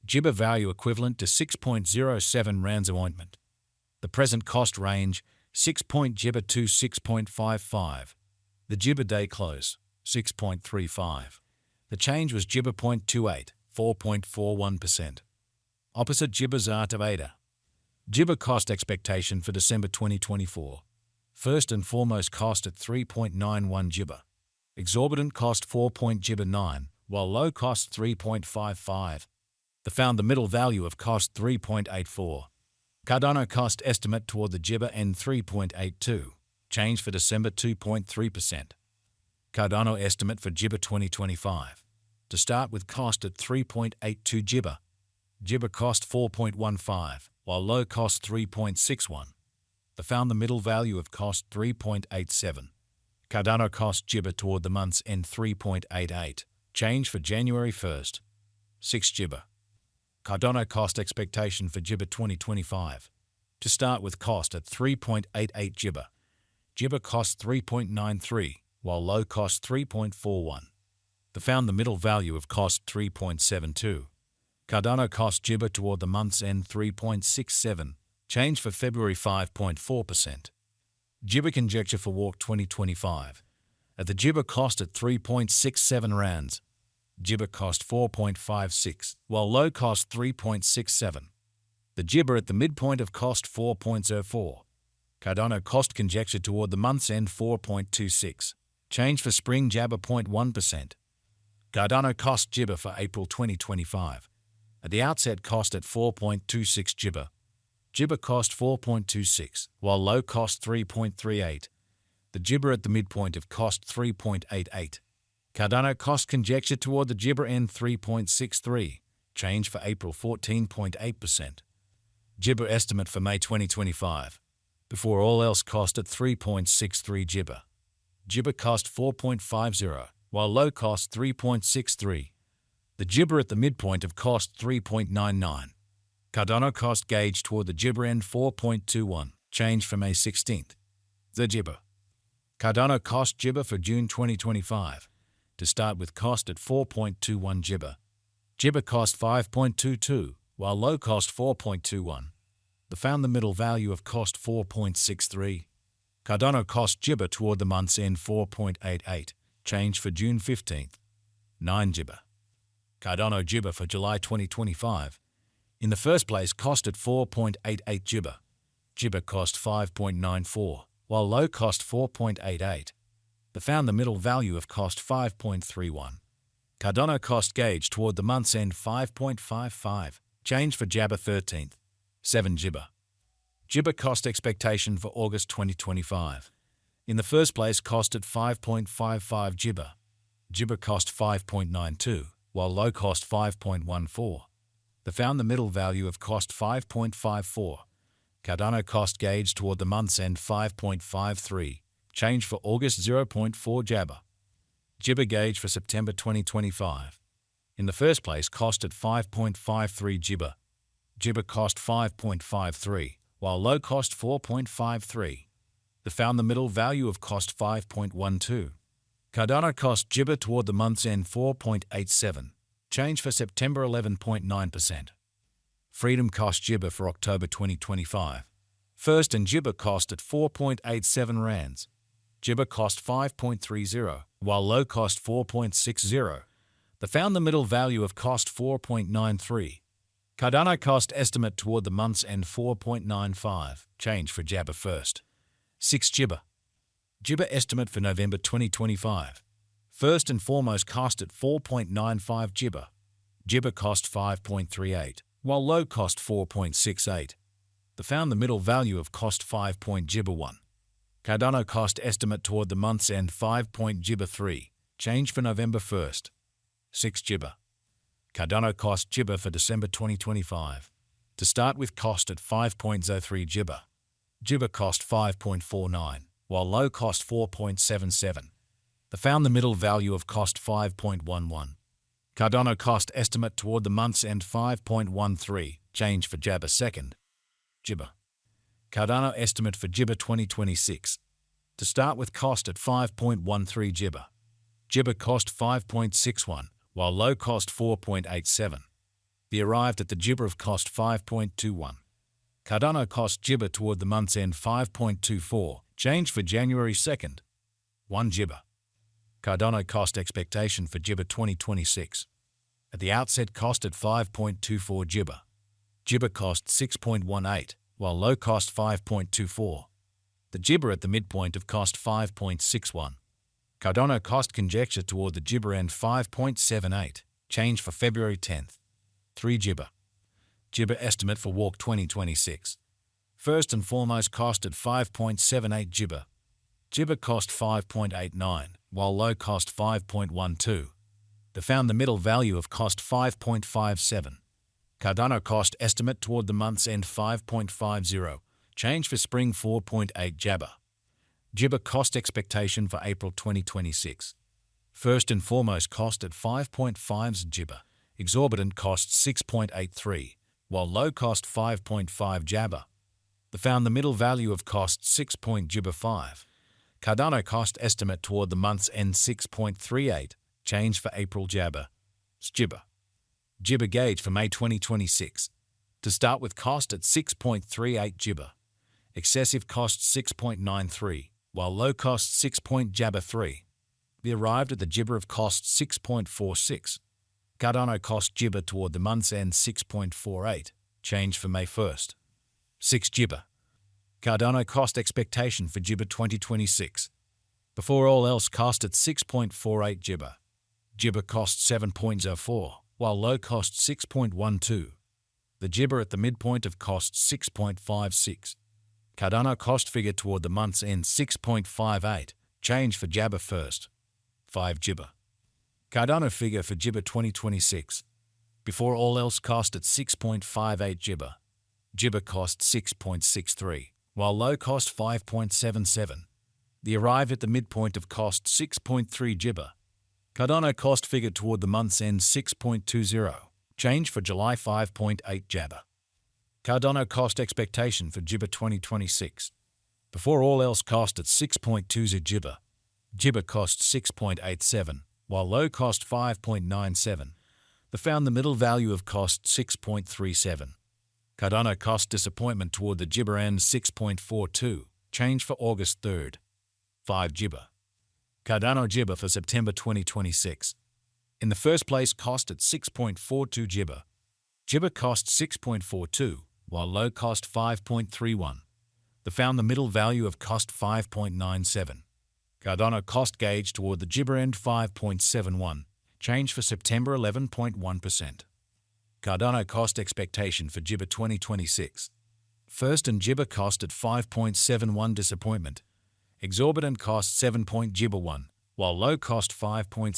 Jibba value equivalent to 6.07 rands a ointment. The present cost range, 6.Jibba to 6.55. The Jibba day close, 6.35. The change was Jibba 0.28, 4.41%. Opposite Jibba's art of ADA. Jibba cost expectation for December 2024. First and foremost cost at 3.91 Jibba. Exorbitant cost 4. 9, while low cost 3.55. They found the middle value of cost 3.84. Cardano cost estimate toward the Jibba end 3.82. Change for December 2.3%. Cardano estimate for Jibba 2025. To start with cost at 3.82 Jibba. Jibba cost 4.15, while low cost 3.61. They found the middle value of cost 3.87. Cardano cost Jibba toward the month's end 3.88. Change for January 1st. 6 Jibba. Cardano cost expectation for Jibba 2025. To start with cost at 3.88 Jibba. Jibba cost 3.93, while low cost 3.41. They found the middle value of cost 3.72. Cardano cost Jibba toward the month's end 3.67. Change for February 5.4%. Jibba conjecture for walk 2025. At the Jibba cost at 3.67 rands. Jibba cost 4.56, while low cost 3.67. The Jibba at the midpoint of cost 4.04. Cardano cost conjecture toward the month's end 4.26. Change for spring Jabba 0.1%. Cardano cost Jibba for April 2025. At the outset cost at 4.26 Jibba. Jibba cost 4.26, while low cost 3.38. The Jibba at the midpoint of cost 3.88. Cardano cost conjecture toward the Jibba end 3.63. Change for April 14.8%. Jibba estimate for May 2025. Before all else cost at 3.63 Jibba. Jibba cost 4.50, while low cost 3.63. The Jibba at the midpoint of cost 3.99. Cardano cost gauge toward the Jibba end 4.21. Change for May 16th. The Jibba. Cardano cost Jibba for June 2025. To start with cost at 4.21 Jibba. Jibba cost 5.22, while low cost 4.21. They found the middle value of cost 4.63. Cardano cost Jibba toward the month's end 4.88. Change for June 15th. 9 Jibba. Cardano Jibba for July 2025. In the first place cost at 4.88 Jibba. Jibba cost 5.94, while low cost 4.88. They found the middle value of cost 5.31. Cardano cost gauge toward the month's end 5.55. Change for Jabba 13th. 7 Jibba. Jibba cost expectation for August 2025. In the first place cost at 5.55 Jibba. Jibba cost 5.92, while low cost 5.14. They found the middle value of cost 5.54. Cardano cost gauge toward the month's end 5.53. Change for August 0.4 Jabba. Jibba gauge for September 2025. In the first place cost at 5.53 Jibba. Jibba cost 5.53, while low cost 4.53. They found the middle value of cost 5.12. Cardano cost Jibba toward the month's end 4.87. Change for September 11.9%. Freedom cost Jibba for October 2025. First and Jibba cost at 4.87 rands. Jibba cost 5.30, while low cost 4.60. They found the middle value of cost 4.93. Cardano cost estimate toward the month's end 4.95. Change for Jabba first. 6 Jibba. Jibba estimate for November 2025. First and foremost cost at 4.95 Jibba. Jibba cost 5.38, while low cost 4.68. They found the middle value of cost 5. Jibba 1. Cardano cost estimate toward the month's end 5. Jibba 3. Change for November 1st. 6 Jibba. Cardano cost Jibba for December 2025. To start with cost at 5.03 Jibba. Jibba cost 5.49, while low cost 4.77. They found the middle value of cost 5.11. Cardano cost estimate toward the month's end 5.13. Change for Jabba 2nd. Jibba. Cardano estimate for Jibba 2026. To start with cost at 5.13 Jibba. Jibba cost 5.61, while low cost 4.87. The arrived at the Gibber of cost 5.21. Cardano cost Gibber toward the month's end 5.24, change for January 2nd. 1 Gibber. Cardano cost expectation for Gibber 2026. At the outset cost at 5.24 Gibber. Gibber cost 6.18, while low cost 5.24. The Gibber at the midpoint of cost 5.61. Cardano cost conjecture toward the Gibber end 5.78, change for February 10th. 3 Gibber. Gibber estimate for walk 2026. First and foremost cost at 5.78 Gibber. Gibber cost 5.89, while low cost 5.12. They found the middle value of cost 5.57. Cardano cost estimate toward the month's end 5.50, change for spring 4.8 Gibber. Gibber cost expectation for April 2026. First and foremost cost at 5.5 Gibber. Exorbitant cost 6.83, while low cost 5.5 Gibber. They found the middle value of cost 6.5. Cardano cost estimate toward the month's end 6.38, change for April Gibber. Gibber. Gibber gauge for May 2026. To start with cost at 6.38 Gibber. Excessive cost 6.93, while low cost 6.3. We arrived at the Gibber of cost 6.46. Cardano cost Gibber toward the month's end 6.48, change for May 1st. 6 Gibber. Cardano cost expectation for Gibber 2026. Before all else cost at 6.48 Gibber. Gibber cost 7.04, while low cost 6.12. The Gibber at the midpoint of cost 6.56. Cardano cost figure toward the month's end 6.58, change for Gibber 1st. 5 Gibber. Cardano figure for Gibber 2026. Before all else cost at 6.58 Gibber. Gibber cost 6.63, while low cost 5.77. The arrive at the midpoint of cost 6.3 Gibber. Cardano cost figure toward the month's end 6.20, change for July 5.8 Gibber. Cardano cost expectation for Gibber 2026. Before all else cost at 6.20 Gibber. Gibber cost 6.87, while low cost 5.97. They found the middle value of cost 6.37. Cardano cost disappointment toward the Gibber end 6.42, change for August 3rd. 5 Gibber. Cardano Gibber for September 2026. In the first place cost at 6.42 Gibber. Gibber cost 6.42, while low cost 5.31. They found the middle value of cost 5.97. Cardano cost gauge toward the Gibber end 5.71, change for September 11.1%. Cardano cost expectation for Gibber 2026. First and Gibber cost at 5.71 disappointment. Exorbitant cost 7.1, while low cost 5.7.